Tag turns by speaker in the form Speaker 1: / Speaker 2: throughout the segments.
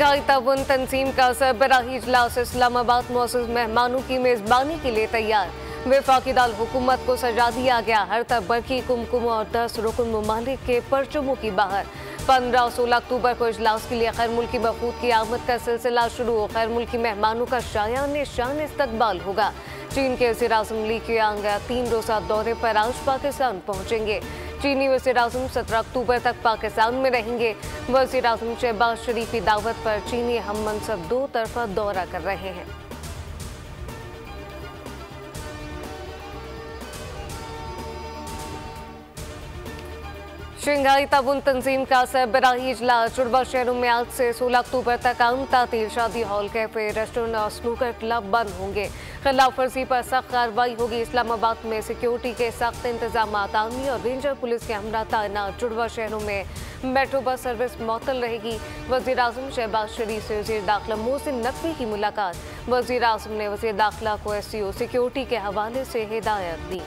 Speaker 1: Shanghai ताउन तंजीम का सरबराही इजलास इस्लामाबाद मौजूद मेहमानों की मेजबानी के लिए तैयार। वफाकी दाल हुकूमत को सजा दिया गया। हर तबकी कुमकुम और 10 रुकन ममालिक के परचमों की बाहर। 15 और 16 अक्टूबर को इजलास के लिए खैर मुल्की वफूद की आमद का सिलसिला शुरू। खैर मुल्की मेहमानों का शायान शान इस्तकबाल होगा। चीन के वज़ीर-ए-आज़म ली क़ियांग 3 रोज़ा दौरे पर आज पाकिस्तान पहुंचेंगे। चीनी वज़ीर-ए-आज़म 17 अक्टूबर तक पाकिस्तान में रहेंगे। वज़ीर-ए-आज़म शहबाज शरीफ की दावत पर चीनी हम मनसब 2 तरफा दौरा कर रहे हैं। शंघाई ताउन तंजीम का सरबराही इजलास। जुड़वा शहरों में आज से 16 अक्टूबर तक आम तातीर। शादी हॉल, कैफे, रेस्टोरेंट और स्नूकर क्लब बंद होंगे। खिलाफ वर्जी पर सख्त कार्रवाई होगी। इस्लामाबाद में सिक्योरिटी के सख्त इंतजाम। आर्मी और रेंजर पुलिस के हमरा तैनात। जुड़वा शहरों में मेट्रो बस सर्विस मअतल रहेगी। वज़ीर-ए-आज़म शहबाज शरीफ से वज़ीर दाखिला मोहसिन नकवी की मुलाकात। वज़ीर-ए-आज़म ने वज़ीर दाखिला को SCO सिक्योरिटी के हवाले से हिदायत दी।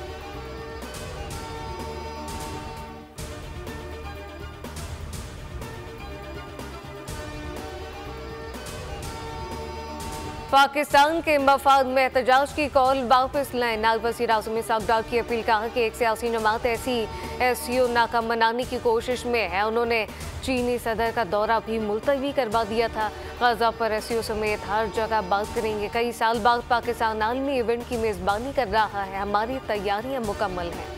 Speaker 1: पाकिस्तान के मफाद में एहतजाज की कॉल वापस लें। नायब वज़ीर-ए-आज़म इसाक डार की अपील। कहा कि एक सियासी जमात ऐसी SCO नाकाम बनाने की कोशिश में है। उन्होंने चीनी सदर का दौरा भी मुलतवी करवा दिया था। गजा पर SCO समेत हर जगह बात करेंगे। कई साल बाद पाकिस्तान आलमी इवेंट की मेज़बानी कर रहा है। हमारी तैयारियां मुकम्मल हैं।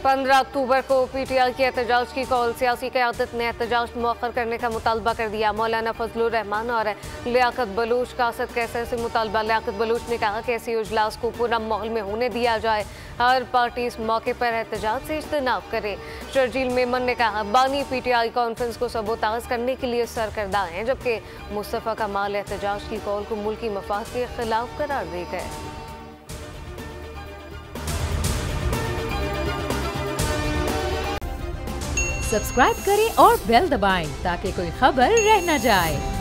Speaker 1: 15 अक्टूबर को PTI की एहतजाज की कॉल। सियासी क़यादत ने एहतजाज मौखर करने का मुतालबा कर दिया। मौलाना फजलुर रहमान और लियाकत बलूच का असद कैसर से मुतालबा। लियाकत बलूच ने कहा कि SCO इजलास को पूरा माहौल में होने दिया जाए। हर पार्टी इस मौके पर एहतजाज से इज्तनाब करे। शर्जील मेमन ने कहा बानी PTI कॉन्फ्रेंस को सबोताज करने के लिए सरकर्दा हैं, जबकि मुस्तफ़ा कमाल एहतजाज की कॉल को मुल्की मफाद के खिलाफ करार दे गए।
Speaker 2: सब्सक्राइब करें और बेल दबाएं ताकि कोई खबर रह न जाए।